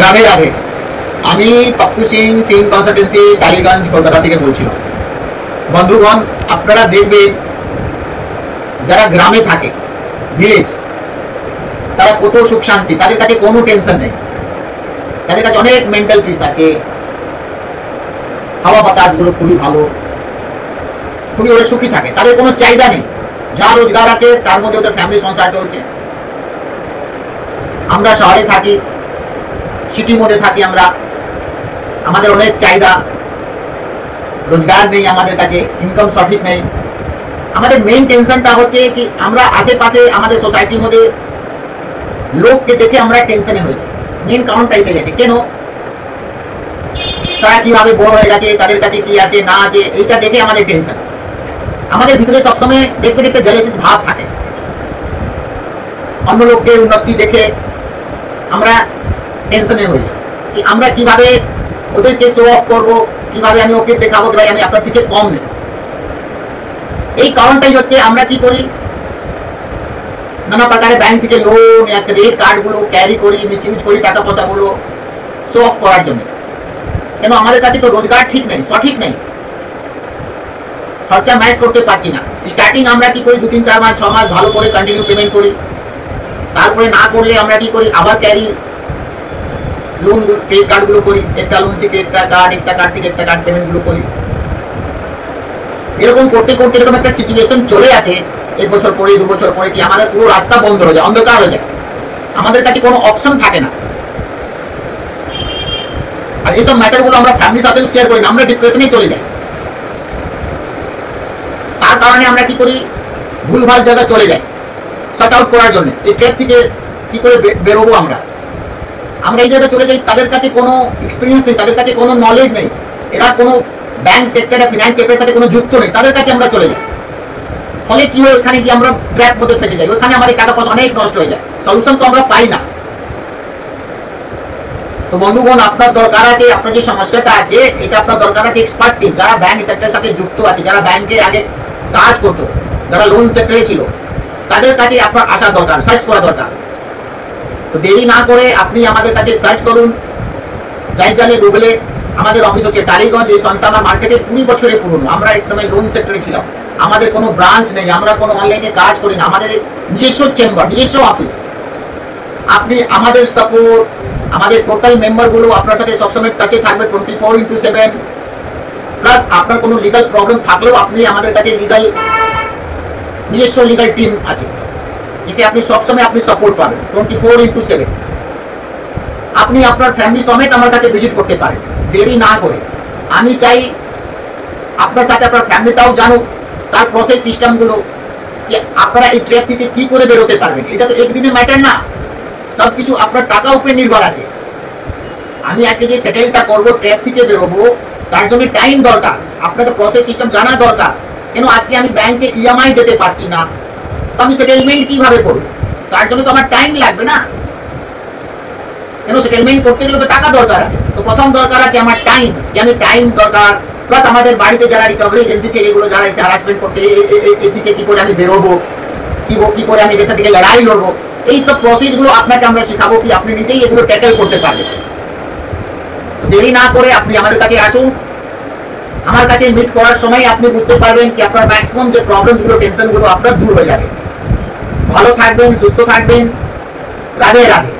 রাধে রাধে। আমি পপ্পু সিং সিং কনসালটেন্সি টালিগঞ্জ কলকাতা থেকে বলছিলাম। বন্ধুগণ, আপনারা দেখবেন যারা গ্রামে থাকে, ভিলেজ, তারা কত সুখ শান্তি, তাদের কাছে কোনো টেনশন নেই, তাদের কাছে অনেক মেন্টাল পিস আছে, হাওয়া বাতাসগুলো খুবই ভালো, খুবই ওরা সুখী থাকে, তাদের কোনো চাহিদা নেই, যা রোজগার আছে তার মধ্যে ওদের ফ্যামিলি সংসার চলছে। আমরা শহরে থাকি, সিটির মধ্যে থাকি, আমাদের অনেক চাহিদা, রোজগার নেই, আমাদের কাছে ইনকাম সঠিক নেই। আমাদের মেইন টেনশনটা হচ্ছে কি আমরা আশেপাশে আমাদের সোসাইটির মধ্যে লোককে দেখে আমরা টেনশনে হয়ে যাই। মেইন কারণটা এটাই আছে, কেন তারা কিভাবে বড় হয়ে গেছে, তাদের কাছে কি আছে না আছে, এইটা দেখে আমাদের টেনশন। আমাদের ভিতরে সবসময় দেখবেন একটা জেলাসিস ভাব থাকে, অন্য লোককে উন্নতি দেখে আমরা টেনশনে হয়ে যাই কি আমরা কিভাবে ওদেরকে শো অফ করবো, কিভাবে আমি ওকে দেখাবো কি ভাই আমি আপনার থেকে কম নেই। এই কারণটাই হচ্ছে আমরা কি করি, নানা প্রকারের ব্যাংক থেকে লোন, ক্রেডিট কার্ডগুলো ক্যারি করি, মিসইউজ করি টাকা পয়সাগুলো শো অফ করার জন্য। কেন আমাদের কাছে তো রোজগার ঠিক নেই, সঠিক নেই, খরচা ম্যানেজ করতে পারছি না। স্টার্টিং আমরা কি করি 2, 3, 4 মাস 6 মাস ভালো করে কন্টিনিউ পেমেন্ট করি, তারপরে না করলে আমরা কি করি আবার ক্যারি লোন ক্রেডিট কার্ডগুলো করি, একটা লোন থেকে একটা কার্ড, একটা কার্ড থেকে একটা কার্ড পেমেন্টগুলো করি। এরকম করতে করতে এরকম একটা সিচুয়েশন চলে আসে 1 বছর পরে 2 বছর পরে কি আমাদের পুরো রাস্তা বন্ধ হয়ে যায়, অন্ধকার হয়ে যায়, আমাদের কাছে কোনো অপশন থাকে না। আর এইসব ম্যাটারগুলো আমরা ফ্যামিলির সাথে শেয়ার করি না, আমরা ডিপ্রেশনে চলে যাই। তার কারণে আমরা কি করি ভুলভাল জায়গায় চলে যাই শর্ট আউট করার জন্য। এই ট্র্যাপ থেকে কি করে বেরোবো আমরা এই জায়গায় চলে যাই। তাদের কাছে কোনো এক্সপিরিয়েন্স নেই, তাদের কাছে কোনো নলেজ নেই, এরা কোনো ব্যাংক সেক্টরে ফিনান্স সেক্টরের সাথে কোনো যুক্ত নেই, তাদের কাছে আমরা চলে যাই। ফলে কি হয় ওখানে গিয়ে আমরা ট্র্যাপ মধ্যে ফেসে যাই, ওখানে আমাদের টাকা পয়সা অনেক নষ্ট হয়ে যায়, সলিউশন তো আমরা পাই না। তো বন্ধুগণ, আপনার দরকার আছে, আপনার যে সমস্যাটা আছে এটা আপনার দরকার আছে এক্সপার্ট টিম, যারা ব্যাংক সেক্টরের সাথে যুক্ত আছে, যারা ব্যাংকে আগে কাজ করতো, যারা লোন সেক্টরে ছিল, তাদের কাছে আপনার আসা দরকার, সার্চ করা দরকার। তো দেরি না করে আপনি আমাদের কাছে সার্চ করুন, জালে গুগলে। আমাদের অফিস হচ্ছে টালিগঞ্জ। এই সংস্থা আমার মার্কেটে 20 বছরের পুরনো। আমরা এক সময় লোন সেক্টরে ছিলাম, আমাদের কোনো ব্রাঞ্চ নেই, আমরা কোনো অনলাইনে কাজ করি না, আমাদের নিজস্ব চেম্বার, নিজস্ব অফিস। আপনি আমাদের সাপোর্ট, আমাদের টোটাল মেম্বারগুলো আপনার সাথে সবসময় টাচে থাকবে 24x7। প্লাস আপনার কোনো লিগাল প্রবলেম থাকলেও আপনি আমাদের কাছে নিজস্ব লিগাল টিম আছে, এসে আপনি সবসময় আপনি সাপোর্ট পাবেন 24x7। আপনি আপনার ফ্যামিলি সমেত আমার কাছে ভিজিট করতে পারেন দেরি না করে। আমি চাই আপনার সাথে আপনার ফ্যামিলিটাও জানুক তার প্রসেস সিস্টেমগুলো, যে আপনারা এই ট্র্যাপ থেকে কি করে বেরোতে পারবেন। এটা তো একদিনের ম্যাটার না, সব কিছু আপনার টাকা উপরে নির্ভর আছে। আমি আজকে যে সেটেলটা করবো, ট্র্যাপ থেকে বেরোবো, তার জন্য টাইম দরকার, আপনাকে প্রসেস সিস্টেম জানা দরকার। কেন আজকে আমি ব্যাংকে ইএমআই দিতে পারছি না, তো আমি সেটেলমেন্ট কিভাবে করবো, তার জন্য তো আমার টাইম লাগবে না। কেন সেটেলমেন্ট করতে গেলে তো টাকা দরকার আছে। তো প্রথম দরকার আছে আমার টাইম, যে আমি টাইম দরকার। প্লাস আমাদের বাড়িতে যারা রিকভারি এজেন্সি ছেলে এগুলো যারা এসে হ্যারাসমেন্ট করতে, এদিকে কি করে আমি বেরোবো, কি করে আমি এদের থেকে লড়াই লড়বো, এইসব প্রসেসগুলো আপনাকে আমরা শেখাবো, কি আপনি নিজেই এগুলো ট্যাকেল করতে পারবেন। দেরি না করে আপনি আমাদের কাছে আসুন। আমার কাছে মিট করার সময় আপনি বুঝতে পারবেন কি আপনার ম্যাক্সিমাম যে প্রবলেমসগুলো, টেনশনগুলো আপনার দূর হয়ে যাবে। ভালো থাকবেন, সুস্থ থাকবেন। রাধে রাধে।